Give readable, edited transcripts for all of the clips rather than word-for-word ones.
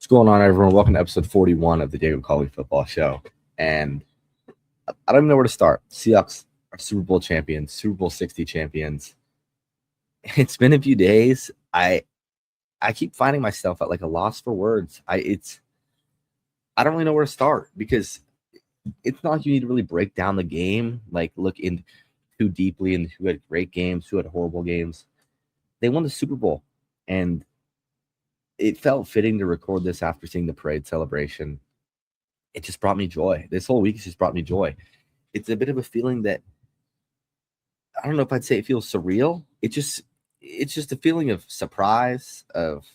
What's going on, everyone? Welcome to episode 41 of the Diego Colley Football Show. And I don't even know where to start. Seahawks are Super Bowl champions, Super Bowl 60 champions. It's been a few days. I keep finding myself at like a loss for words. I don't really know where to start because it's not like you need to really break down the game, like look in too deeply and who had great games, who had horrible games. They won the Super Bowl, and it felt fitting to record this after seeing the parade celebration. It just brought me joy. This whole week has just brought me joy. It's a bit of a feeling that I don't know if I'd say it feels surreal. It's just a feeling of surprise, of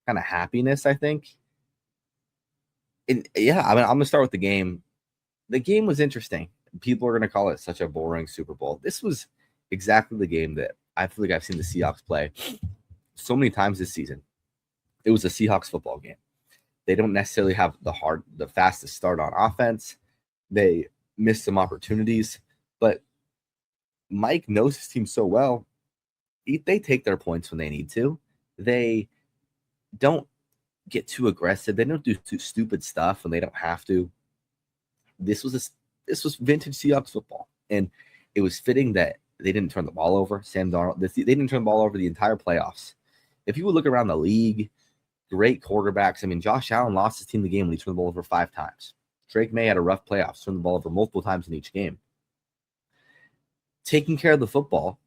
kind of happiness, I think. And yeah, I'm gonna start with the game. The game was interesting. People are gonna call it such a boring Super Bowl. This was exactly the game that I feel like I've seen the Seahawks play so many times this season. It was a Seahawks football game. They don't necessarily have the fastest start on offense. They missed some opportunities, but Mike knows his team so well. They take their points when they need to. They don't get too aggressive. They don't do too stupid stuff when they don't have to. This was vintage Seahawks football, and it was fitting that they didn't turn the ball over. Sam Darnold, they didn't turn the ball over the entire playoffs. If you would look around the league, great quarterbacks. I mean, Josh Allen lost his team the game when he turned the ball over 5 times. Drake May had a rough playoffs, turned the ball over multiple times in each game. Taking care of the football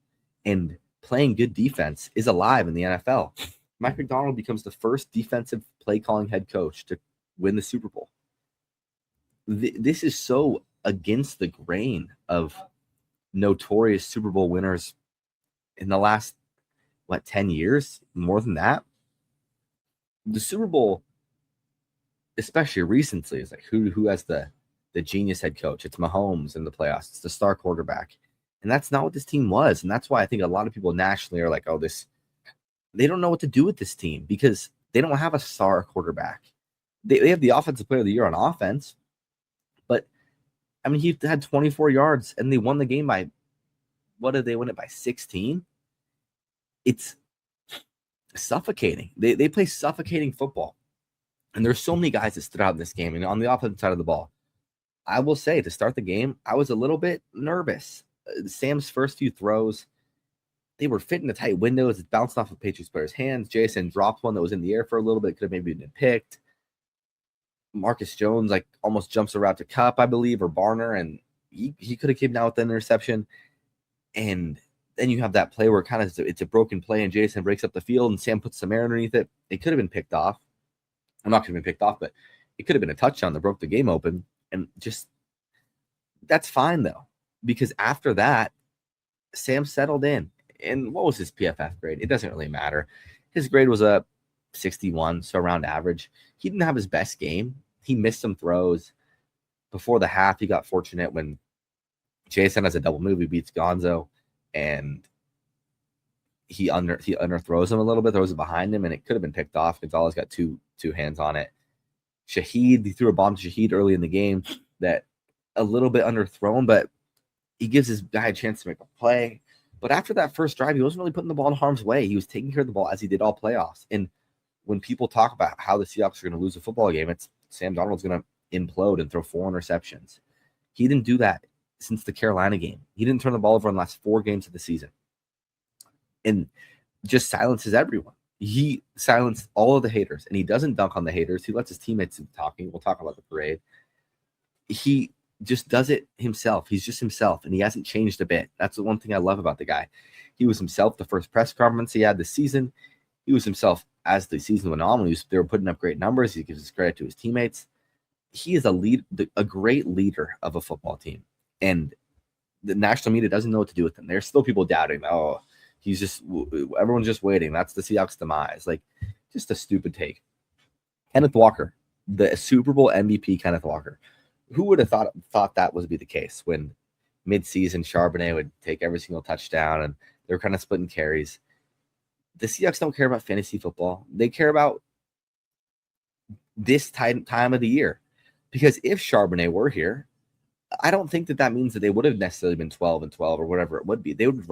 and playing good defense is alive in the NFL. Mike McDonald becomes the first defensive play-calling head coach to win the Super Bowl. This is so against the grain of notorious Super Bowl winners in the last, 10 years? More than that? The Super Bowl, especially recently, is like who has the genius head coach? It's Mahomes in the playoffs. It's the star quarterback. And that's not what this team was. And that's why I think a lot of people nationally are like, they don't know what to do with this team because they don't have a star quarterback. They have the offensive player of the year on offense. But, I mean, he had 24 yards and they won the game by, what did they win it by, 16? It's suffocating. They play suffocating football. And there's so many guys that stood out in this game. And on the offensive side of the ball, I will say to start the game, I was a little bit nervous. Sam's first few throws, they were fit in the tight windows. It bounced off of Patriots players' hands. Jason dropped one that was in the air for a little bit. Could have maybe been picked. Marcus Jones almost jumps a route to Cup, I believe, or Barner, and he could have came down with an interception. And then you have that play where it's a broken play and Jason breaks up the field and Sam puts some air underneath it. It could have been picked off. I'm not going to be picked off, but it could have been a touchdown that broke the game open. And just that's fine, though, because after that, Sam settled in. And what was his PFF grade? It doesn't really matter. His grade was a 61, so around average. He didn't have his best game. He missed some throws. Before the half, he got fortunate when Jason has a double move. He beats Gonzo, and he underthrows him a little bit, throws it behind him, and it could have been picked off. Gonzalez got two hands on it. Shaheed, he threw a bomb to Shaheed early in the game that a little bit underthrown, but he gives his guy a chance to make a play. But after that first drive, he wasn't really putting the ball in harm's way. He was taking care of the ball as he did all playoffs. And when people talk about how the Seahawks are going to lose a football game, it's Sam Darnold's going to implode and throw 4 interceptions. He didn't do that since the Carolina game. He didn't turn the ball over in the last 4 games of the season. And just silences everyone. He silenced all of the haters, and he doesn't dunk on the haters. He lets his teammates do talking. We'll talk about the parade. He just does it himself. He's just himself, and he hasn't changed a bit. That's the one thing I love about the guy. He was himself the first press conference he had this season. He was himself as the season went on. They were putting up great numbers. He gives his credit to his teammates. He is a great leader of a football team, and the national media doesn't know what to do with him. There's still people doubting, everyone's just waiting. That's the Seahawks' demise. Just a stupid take. Kenneth Walker, the Super Bowl MVP Kenneth Walker. Who would have thought that would be the case when mid-season Charbonnet would take every single touchdown and they're kind of splitting carries? The Seahawks don't care about fantasy football. They care about this time of the year. Because if Charbonnet were here, I don't think that means that they would have necessarily been 12-12 or whatever it would be. They would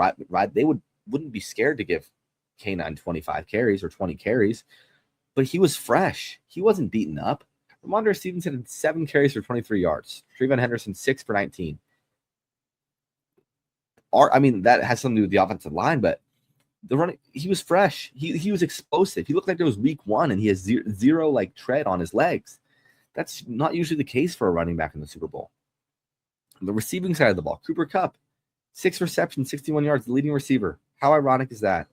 wouldn't be scared to give K9 25 carries or 20 carries. but he was fresh. He wasn't beaten up. Ramondre Stevenson had 7 carries for 23 yards. Trayvon Henderson, 6 for 19. That has something to do with the offensive line, but the running, he was fresh. He was explosive. He looked like it was week 1, and he has zero like tread on his legs. That's not usually the case for a running back in the Super Bowl. On the receiving side of the ball, Cooper Kupp, 6 receptions, 61 yards, the leading receiver. How ironic is that?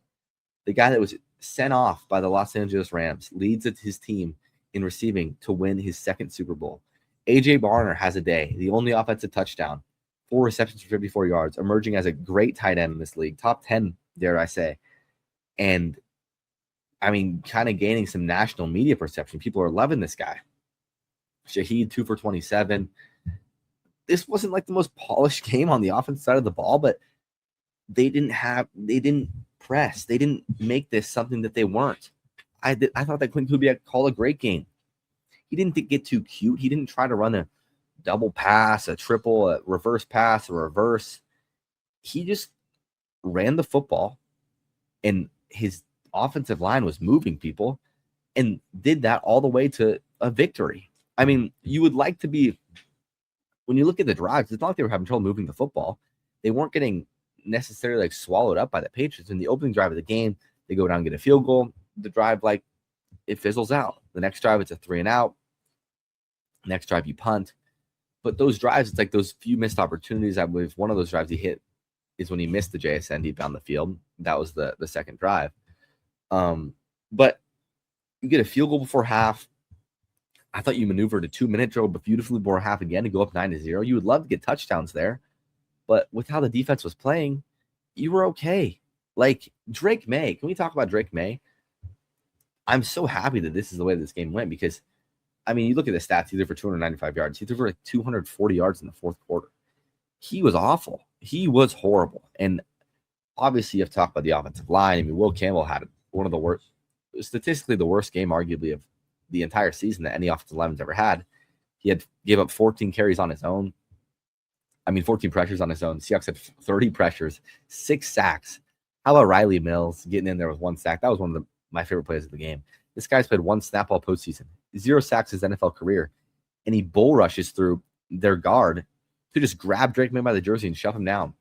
The guy that was sent off by the Los Angeles Rams leads his team in receiving to win his 2nd Super Bowl. A.J. Barner has a day, the only offensive touchdown, 4 receptions for 54 yards, emerging as a great tight end in this league, top 10, dare I say. And, kind of gaining some national media perception. People are loving this guy. Shaheed, 2 for 27. This wasn't like the most polished game on the offensive side of the ball, but they didn't press. They didn't make this something that they weren't. I thought that Quinn Kubiak called a great game. He didn't get too cute. He didn't try to run a double pass, a triple, a reverse pass, a reverse. He just ran the football, and his offensive line was moving people, and did that all the way to a victory. You would like to be, when you look at the drives, it's not like they were having trouble moving the football. They weren't getting necessarily swallowed up by the Patriots. In the opening drive of the game, they go down and get a field goal. The drive, it fizzles out. The next drive, it's a 3-and-out. Next drive, you punt. But those drives, it's like those few missed opportunities. I believe one of those drives he hit is when he missed the JSN deep down the field. That was the second drive. But you get a field goal before half. I thought you maneuvered a 2-minute drill, but beautifully before half again to go up 9-0. You would love to get touchdowns there. But with how the defense was playing, you were okay. Drake May. Can we talk about Drake May? I'm so happy that this is the way this game went because, you look at the stats. He threw for 295 yards. He threw for 240 yards in the 4th quarter. He was awful. He was horrible. And obviously, you have to talk about the offensive line. Will Campbell had one of the worst, statistically the worst game, arguably, of the entire season that any offensive lineman's ever had. He gave up 14 carries on his own. 14 pressures on his own. Seahawks had 30 pressures, 6 sacks. How about Riley Mills getting in there with 1 sack? That was one of my favorite plays of the game. This guy's played 1 snap all postseason, 0 sacks his NFL career, and he bull rushes through their guard to just grab Drake May by the jersey and shove him down.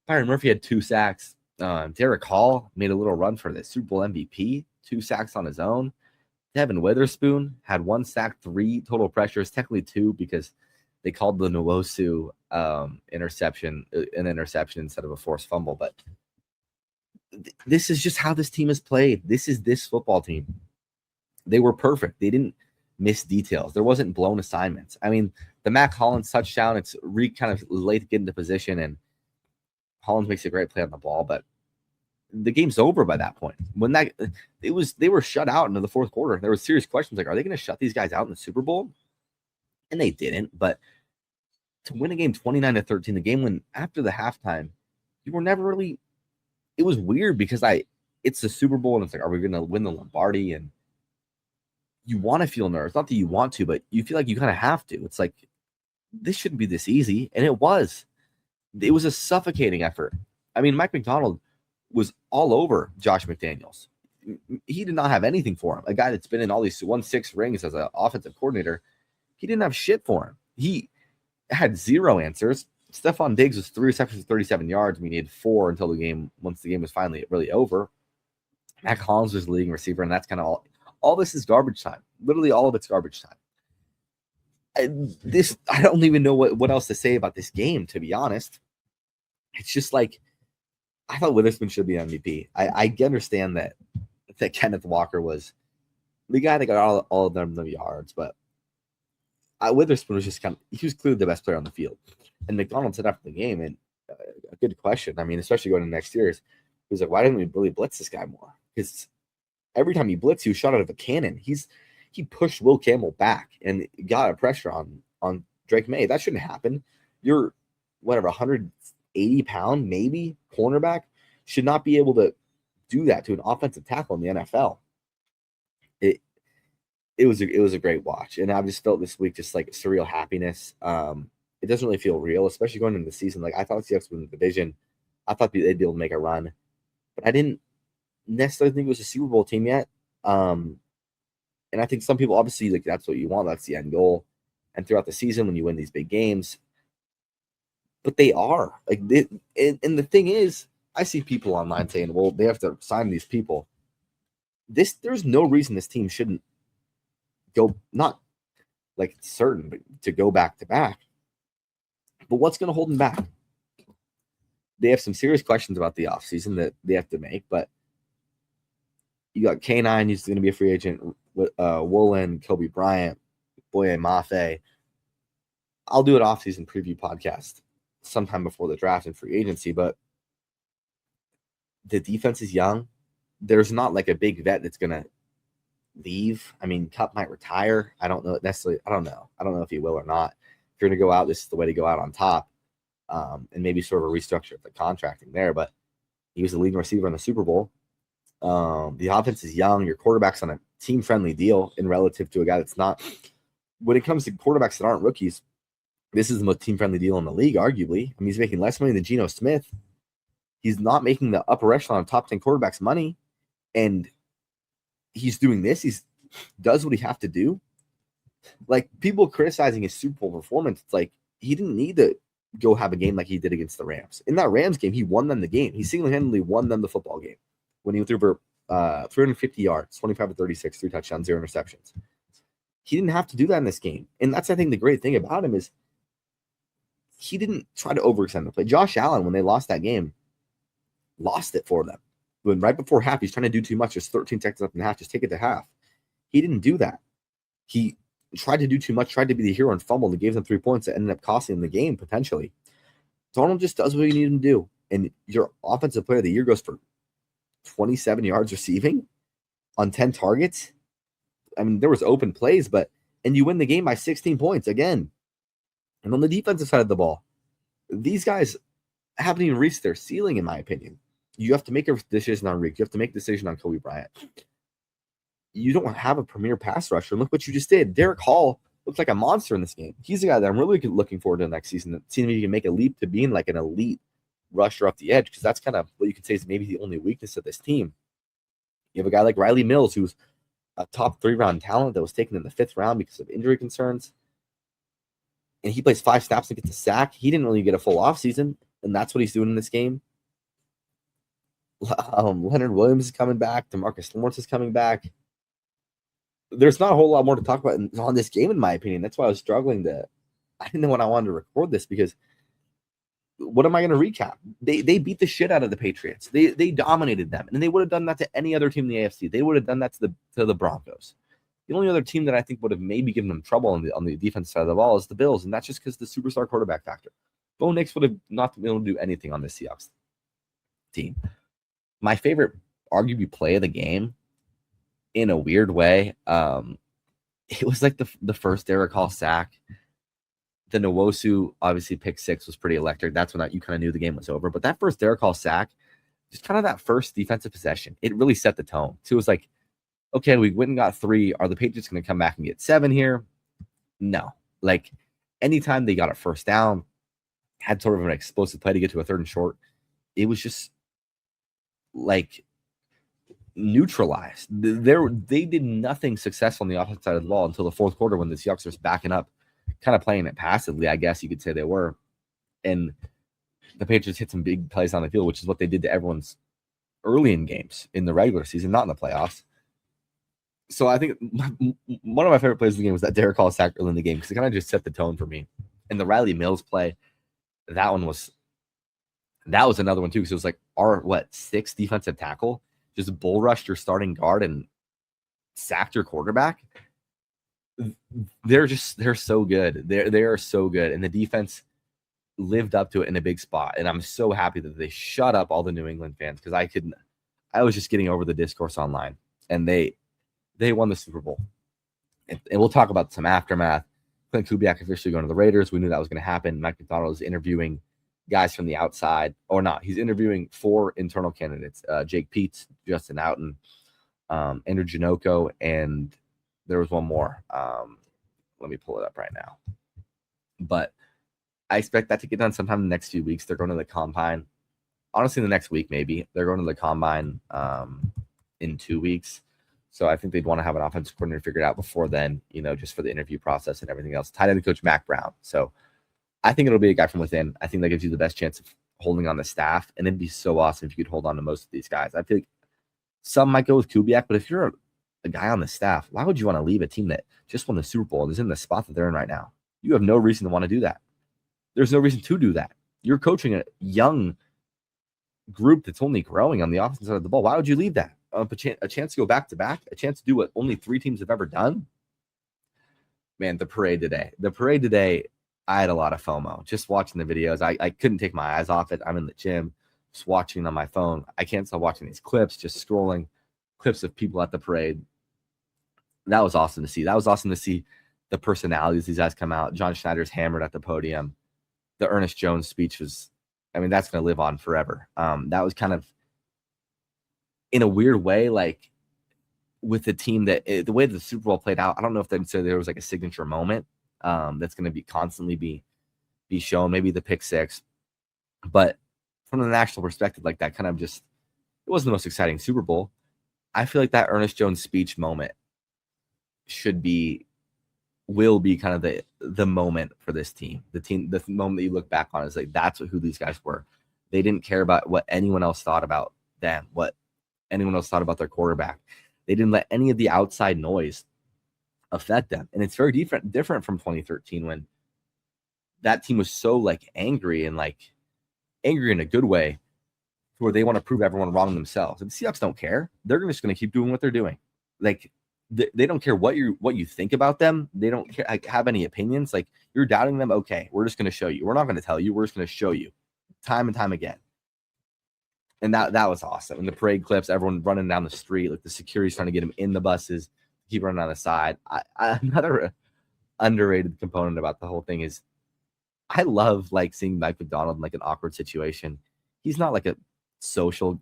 Byron Murphy had 2 sacks. Derek Hall made a little run for the Super Bowl MVP, 2 sacks on his own. Devin Witherspoon had 1 sack, 3 total pressures, technically 2 because they called the Nwosu interception an interception instead of a forced fumble. But this is just how this team has played. This is this football team. They were perfect. They didn't miss details. There wasn't blown assignments. The Mac Hollins touchdown, it's kind of late to get into position, and Hollins makes a great play on the ball, but the game's over by that point. When they were shut out into the 4th quarter. There were serious questions are they going to shut these guys out in the Super Bowl? And they didn't. But to win a game 29-13, the game when after the halftime, you were never really. It was weird because it's the Super Bowl and it's are we going to win the Lombardi? And you want to feel nervous. Not that you want to, but you feel like you kind of have to. It's like this shouldn't be this easy, and it was. It was a suffocating effort. Mike Macdonald was all over Josh McDaniels. He did not have anything for him. A guy that's been in all these 1-6 rings as an offensive coordinator, he didn't have shit for him. He had 0 answers. Stephon Diggs was 3 receptions, 37 yards. He had 4 until once the game was finally really over. Mac Hollins was the leading receiver, and that's kind of all. All this is garbage time. Literally all of it's garbage time. I don't even know what else to say about this game, to be honest. It's just I thought Witherspoon should be MVP. I understand that Kenneth Walker was the guy that got all of them the yards, but Witherspoon was just he was clearly the best player on the field. And McDonald said after the game, and a good question, especially going into next year's, he was like, why didn't we really blitz this guy more? Because every time he blitzed, he was shot out of a cannon. He pushed Will Campbell back and got a pressure on Drake May. That shouldn't happen. You're, 180-pound, maybe, cornerback should not be able to do that to an offensive tackle in the NFL. It was a great watch, and I've just felt this week just surreal happiness. It doesn't really feel real, especially going into the season. I thought the Seahawks would win the division. I thought they'd be able to make a run, but I didn't necessarily think it was a Super Bowl team yet. And I think some people, obviously, like that's what you want. That's the end goal. And throughout the season, when you win these big games, but they are like, and the thing is, I see people online saying, well, they have to sign these people. There's no reason this team shouldn't go, not like certain, but to go back to back. But what's going to hold them back? They have some serious questions about the offseason that they have to make, but you got K9, who's going to be a free agent, Woolen, Kobe Bryant, Boye Mafe. I'll do an offseason preview podcast sometime before the draft and free agency, but the defense is young. There's not like a big vet that's going to leave. I mean, Cup might retire. I don't know necessarily. I don't know if he will or not. If you're going to go out, this is the way to go out on top, and maybe sort of a restructure of the contracting there. But he was the leading receiver in the Super Bowl. The offense is young. Your quarterback's on a team-friendly deal in relative to a guy that's not. When it comes to quarterbacks that aren't rookies, this is the most team-friendly deal in the league, arguably. I mean, he's making less money than Geno Smith. He's not making the upper echelon of top 10 quarterbacks money, and he's doing this. He does what he have to do. Like, people criticizing his Super Bowl performance, it's like he didn't need to go have a game like he did against the Rams. In that Rams game, he won them the game. He single-handedly won them the football game when he threw for 350 yards, 25 to 36, 3 touchdowns, 0 interceptions. He didn't have to do that in this game. And that's, I think, the great thing about him is he didn't try to overextend the play. Josh Allen, when they lost that game, lost it for them. When right before half, he's trying to do too much. There's 13 seconds left in half. Just take it to half. He didn't do that. He tried to do too much, tried to be the hero and fumbled. It gave them 3 points that ended up costing him the game, potentially. Donald just does what you need him to do. And your offensive player of the year goes for 27 yards receiving on 10 targets. I mean, there was open plays, and you win the game by 16 points again. And on the defensive side of the ball, these guys haven't even reached their ceiling, in my opinion. You have to make a decision on Reek. You have to make a decision on Kobe Bryant. You don't have a premier pass rusher. Look what you just did. Derek Hall looks like a monster in this game. He's a guy that I'm really looking forward to next season, seeing if he can make a leap to being like an elite rusher off the edge, because that's kind of what you could say is maybe the only weakness of this team. You have a guy like Riley Mills, who's a top 3-round talent that was taken in the 5th round because of injury concerns. And he plays 5 snaps and gets a sack. He didn't really get a full offseason, and that's what he's doing in this game. Leonard Williams is coming back. DeMarcus Lawrence is coming back. There's not a whole lot more to talk about on this game, in my opinion. That's why I was struggling I didn't know when I wanted to record this, because what am I going to recap? They beat the shit out of the Patriots. They dominated them, and they would have done that to any other team in the AFC. They would have done that to the Broncos. The only other team that I think would have maybe given them trouble on the defense side of the ball is the Bills, and that's just because the superstar quarterback factor. Bo Nix would have not been able to do anything on this Seahawks team. My favorite, arguably, play of the game, in a weird way, it was like the first Derek Hall sack. The Nwosu, obviously, pick 6 was pretty electric. That's when you kind of knew the game was over. But that first Derek Hall sack, just kind of that first defensive possession, it really set the tone. So it was like, okay, we went and got 3. Are the Patriots going to come back and get 7 here? No. Like, anytime they got a first down, had sort of an explosive play to get to a 3rd and short, it was just like neutralized. They did nothing successful on the offensive side of the ball until the 4th quarter, when the Seahawks were backing up, kind of playing it passively, I guess you could say they were. And the Patriots hit some big plays on the field, which is what they did to everyone's early in games in the regular season, not in the playoffs. So I think one of my favorite plays of the game was that Derek Hall sack early in the game, because it kind of just set the tone for me. And the Riley Mills play, that was another one too, because it was like our 6th defensive tackle just bull rushed your starting guard and sacked your quarterback. They're so good. They are so good, and the defense lived up to it in a big spot. And I'm so happy that they shut up all the New England fans, because I was just getting over the discourse online, and they won the Super Bowl. And we'll talk about some aftermath. Clint Kubiak officially going to the Raiders. We knew that was going to happen. Mike McDonald is interviewing guys from the outside, or not. He's interviewing 4 internal candidates: Jake Peets, Justin Outen, Andrew Janoko, and there was one more. Let me pull it up right now. But I expect that to get done sometime in the next few weeks. They're going to the combine. Honestly, the next week maybe. They're going to the combine in 2 weeks. So I think they'd want to have an offensive coordinator figured out before then, just for the interview process and everything else. Tight end coach Mac Brown. So I think it'll be a guy from within. I think that gives you the best chance of holding on the staff, and it'd be so awesome if you could hold on to most of these guys. I feel like some might go with Kubiak, but if you're a guy on the staff, why would you want to leave a team that just won the Super Bowl and is in the spot that they're in right now? You have no reason to want to do that. There's no reason to do that. You're coaching a young group that's only growing on the offensive side of the ball. Why would you leave that? A chance to go back-to-back, a chance to do what only 3 teams have ever done? Man, the parade today, I had a lot of FOMO. Just watching the videos, I couldn't take my eyes off it. I'm in the gym, just watching on my phone. I can't stop watching these clips, just scrolling clips of people at the parade. That was awesome to see. That was awesome to see the personalities these guys come out. John Schneider's hammered at the podium. The Ernest Jones speech was, that's going to live on forever. That was kind of, in a weird way, like with the team that the way the Super Bowl played out, I don't know if they'd say there was like a signature moment that's going to be constantly be shown, maybe the pick six, but from the national perspective, like that kind of just, it wasn't the most exciting Super Bowl. I feel like that Ernest Jones speech moment will be kind of the moment for this team. The moment that you look back on is like, that's who these guys were. They didn't care about what anyone else thought about them, what anyone else thought about their quarterback. They didn't let any of the outside noise affect them. And it's very different from 2013 when that team was so like angry in a good way, where they want to prove everyone wrong themselves. And the Seahawks don't care. They're just going to keep doing what they're doing. Like they don't care what you think about them. They don't care, have any opinions. Like, you're doubting them. Okay, we're just going to show you. We're not going to tell you. We're just going to show you time and time again. And that was awesome. And the parade clips, everyone running down the street, like the security's trying to get them in the buses, keep running on the side. Another underrated component about the whole thing is I love like seeing Mike McDonald in like an awkward situation. He's not like a social.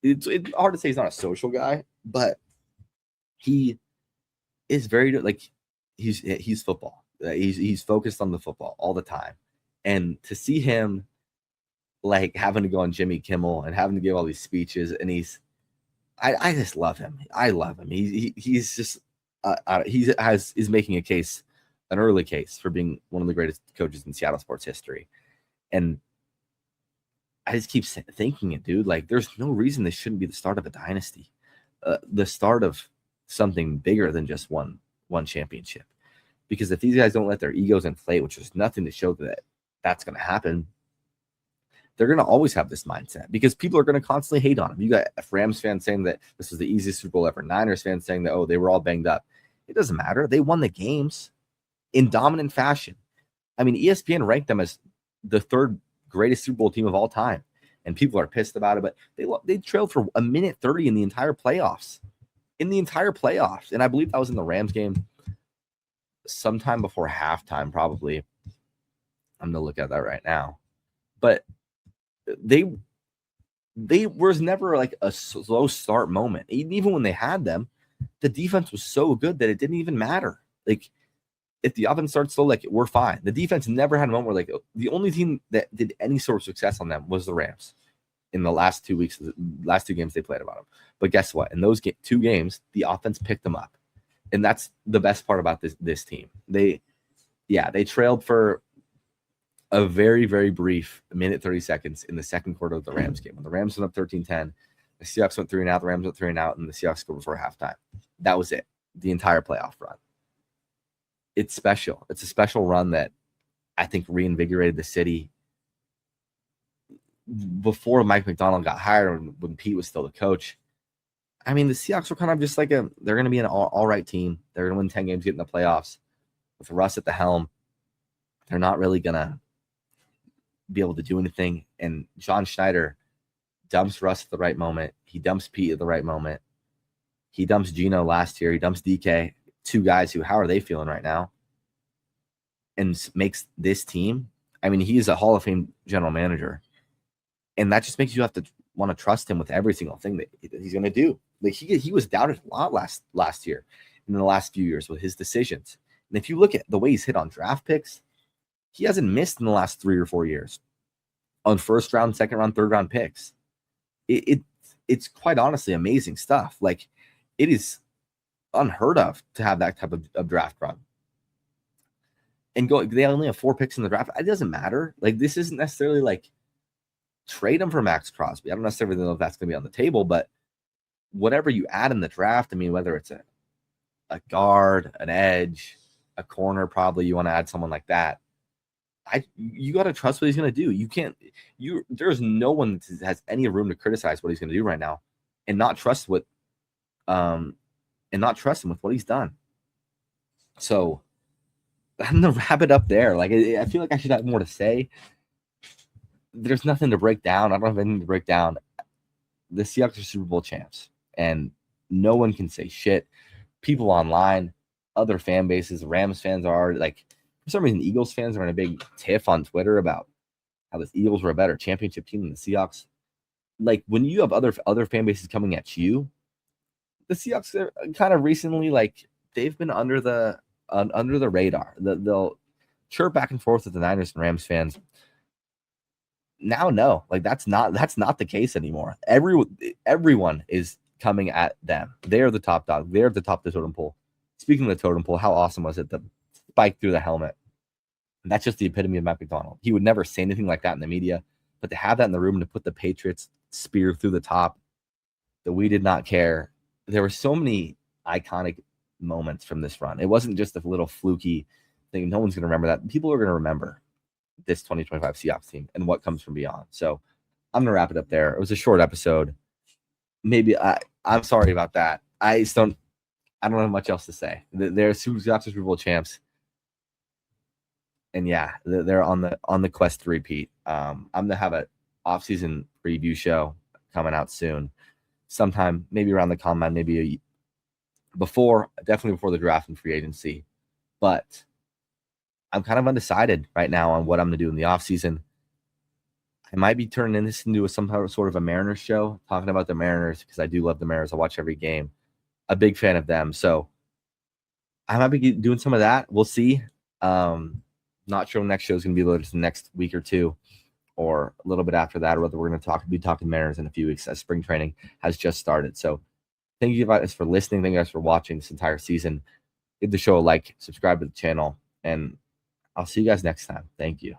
It's hard to say he's not a social guy, but he is very like he's football. He's focused on the football all the time, and to see him like having to go on Jimmy Kimmel and having to give all these speeches, and I just love him. I love him. He's just is making an early case for being one of the greatest coaches in Seattle sports history, and I just keep thinking it, dude. Like, there's no reason this shouldn't be the start of a dynasty, the start of something bigger than just one championship. Because if these guys don't let their egos inflate, which is nothing to show that that's going to happen, they're going to always have this mindset because people are going to constantly hate on them. You got Rams fans saying that this was the easiest Super Bowl ever. Niners fans saying that, oh, they were all banged up. It doesn't matter. They won the games in dominant fashion. I mean, ESPN ranked them as the 3rd greatest Super Bowl team of all time, and people are pissed about it, but they trailed for 1:30 in the entire playoffs. And I believe that was in the Rams game sometime before halftime, probably. I'm going to look at that right now. But they was never like a slow start moment. Even when they had them, the defense was so good that it didn't even matter. Like, if the offense starts slow, like, we're fine. The defense never had a moment where, like, the only team that did any sort of success on them was the Rams in the last 2 weeks, the last 2 games they played about them. But guess what? In those 2 games, the offense picked them up. And that's the best part about this team. They trailed for a very, very brief 1:30 seconds in the second quarter of the Rams game. When the Rams went up 13-10, the Seahawks went 3 and out, the Rams went 3 and out, and the Seahawks scored before halftime. That was it. The entire playoff run. It's special. It's a special run that I think reinvigorated the city. Before Mike McDonald got hired, when Pete was still the coach, I mean, the Seahawks were kind of just like they're going to be an all right team. They're going to win 10 games, get in the playoffs. With Russ at the helm, they're not really going to be able to do anything. And John Schneider dumps Russ at the right moment. He dumps Pete at the right moment. He dumps Gino last year. He dumps DK. 2 guys who, how are they feeling right now? And makes this team, I mean, he is a Hall of Fame general manager. And that just makes you have to want to trust him with every single thing that he's going to do. Like, he was doubted a lot last year, in the last few years with his decisions. And if you look at the way he's hit on draft picks, he hasn't missed in the last 3 or 4 years on 1st round, 2nd round, 3rd round picks. It's quite honestly amazing stuff. Like, it is unheard of to have that type of draft run. And they only have 4 picks in the draft. It doesn't matter. Like, this isn't necessarily like trade him for Max Crosby. I don't necessarily know if that's going to be on the table, but whatever you add in the draft, I mean, whether it's a guard, an edge, a corner, probably you want to add someone like that. You got to trust what he's going to do. There's no one that has any room to criticize what he's going to do right now, and not trust him with what he's done. So I'm gonna wrap it up there. Like, I feel like I should have more to say. There's nothing to break down. I don't have anything to break down. The Seahawks are Super Bowl champs, and no one can say shit. People online, other fan bases, Rams fans are like, for some reason, Eagles fans are in a big tiff on Twitter about how the Eagles were a better championship team than the Seahawks. Like, when you have other fan bases coming at you, the Seahawks are kind of recently, like, they've been under the radar. They'll chirp back and forth with the Niners and Rams fans. Now, no, like, that's not the case anymore. Everyone is coming at them. They're the top dog. They're the top of the totem pole. Speaking of the totem pole, how awesome was it? The spike through the helmet. And that's just the epitome of Matt McDonald. He would never say anything like that in the media, but to have that in the room, to put the Patriots spear through the top, that we did not care. There were so many iconic moments from this run. It wasn't just a little fluky thing. No one's going to remember that. People are going to remember this 2025 Seahawks team and what comes from beyond. So I'm going to wrap it up there. It was a short episode. Maybe I'm sorry about that. I don't have much else to say. They're Seahawks Super Bowl champs. And yeah, they're on the quest to repeat. I'm going to have an off-season preview show coming out soon. Sometime, maybe around the combine, maybe definitely before the draft and free agency. But I'm kind of undecided right now on what I'm going to do in the offseason. I might be turning this into some sort of a Mariners show, talking about the Mariners, because I do love the Mariners. I watch every game. A big fan of them. So I might be doing some of that. We'll see. Not sure when next show is going to be loaded the next week or two, or a little bit after that, or whether we're going to be talking Mariners in a few weeks as spring training has just started. So thank you guys for listening. Thank you guys for watching this entire season. Give the show a like, subscribe to the channel, and I'll see you guys next time. Thank you.